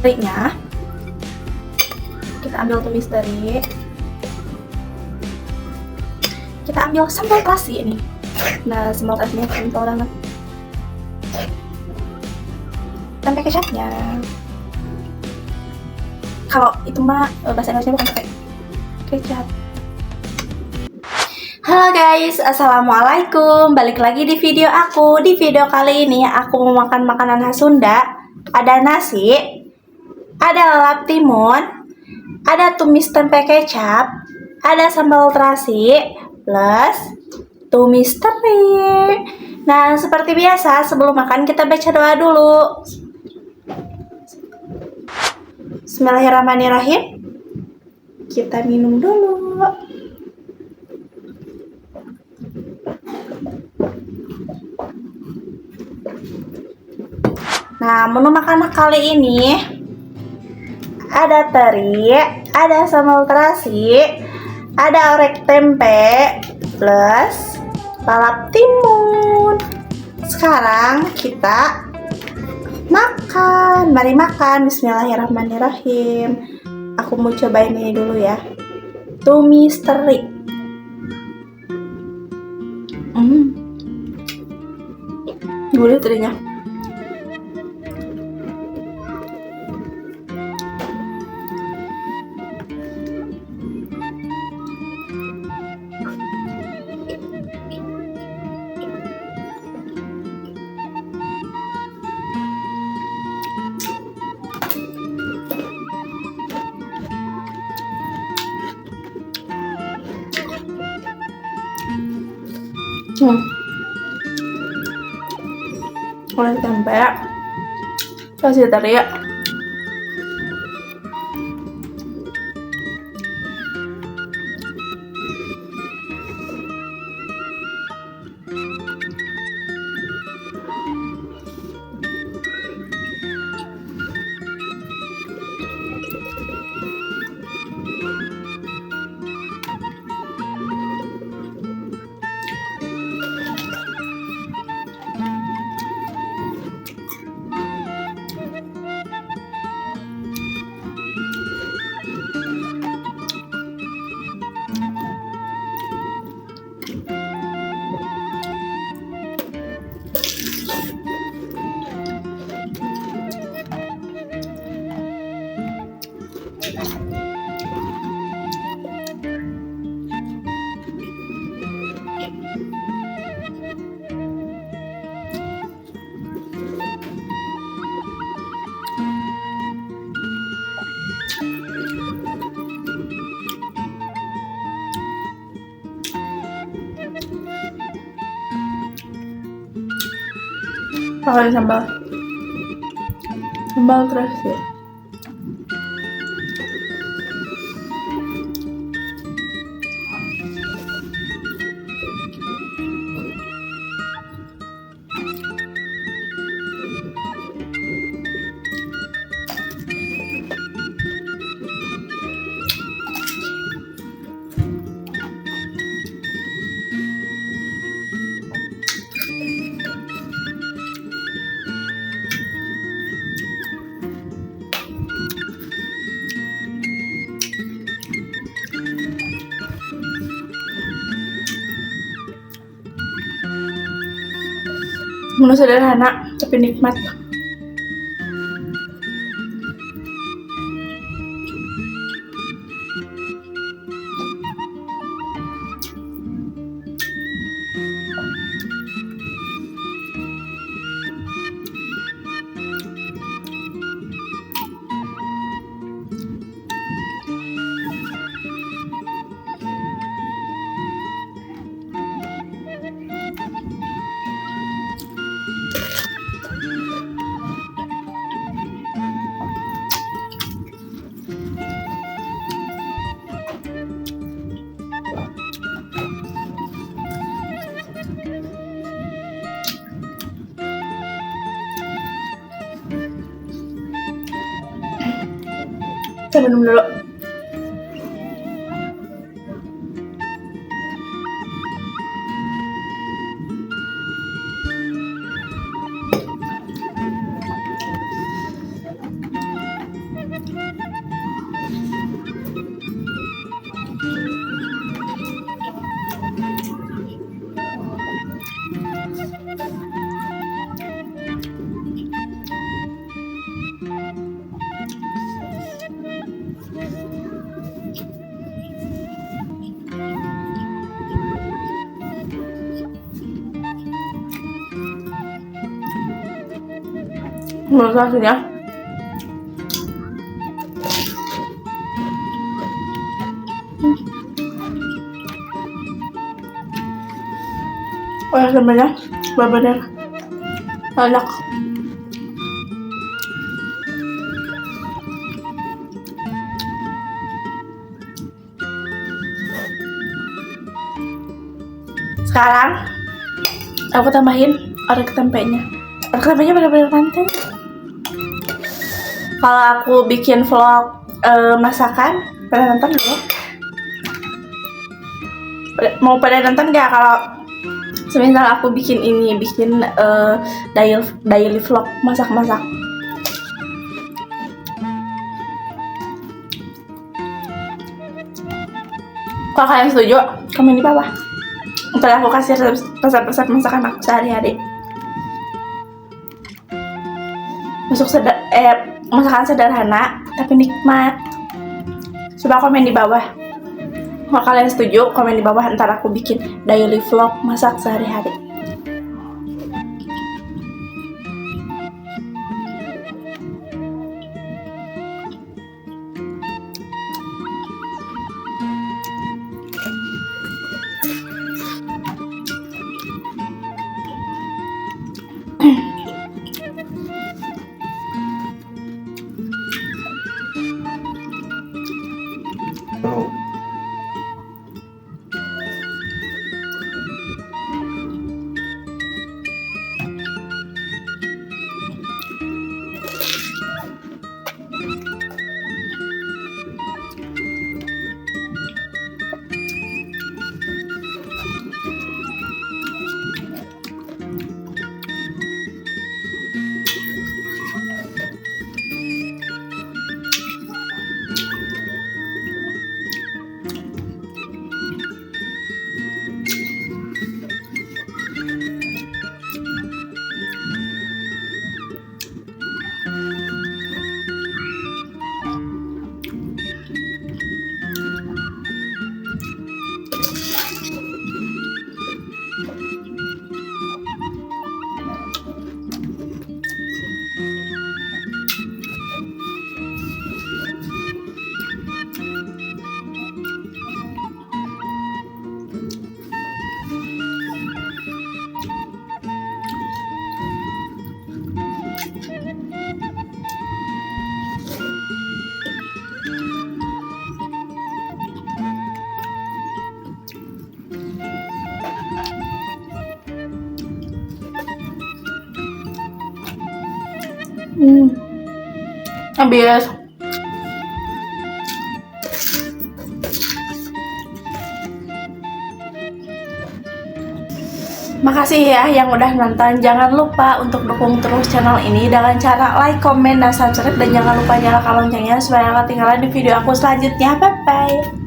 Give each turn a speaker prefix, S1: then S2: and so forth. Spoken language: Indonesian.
S1: terinya. Kita ambil tumis teri. Kita ambil sambal terasi ini. Nah, sambal terasinya kental banget. Tempe kecapnya. Kalau itu mah bahasa Indonesia bukan pakai kecap. Halo guys, assalamualaikum. Balik lagi di video aku. Di video kali ini aku mau makan makanan khas Sunda. Ada nasi, ada lalap timun, ada tumis tempe kecap, ada sambal terasi, plus tumis teri. Nah, seperti biasa sebelum makan kita baca doa dulu. Bismillahirrahmanirrahim. Kita minum dulu. Nah, menu makanan kali ini ada teri, ada sambal terasi, ada orek tempe, plus lalap timun. Sekarang kita makan. Mari makan. Bismillahirrahmanirrahim. Aku mau cobain ini dulu ya. Tumis teri. Gurih terinya. Oleh tempe, kasih teri. Pakai sambal terasi. Menu sederhana tapi nikmat. Saya minum dulu. Rasanya sebenarnya benar-benar enak. Sekarang aku tambahin orek tempenya. Orek tempenya benar-benar mantap. Kalau aku bikin vlog masakan, pada nonton ya? Mau pada nonton gak kalau semisal aku bikin daily vlog masak-masak? Kalau kalian setuju, komen di bawah. Ntar aku kasih resep-resep masakan aku sehari-hari. Masakan sederhana tapi nikmat. Coba komen di bawah. Kalau kalian setuju, komen di bawah, ntar aku bikin daily vlog masak sehari-hari. Habis. Makasih ya yang udah nonton. Jangan lupa untuk dukung terus channel ini dengan cara like, komen, dan subscribe. Dan jangan lupa nyalakan loncengnya supaya nggak ketinggalan di video aku selanjutnya. Bye bye.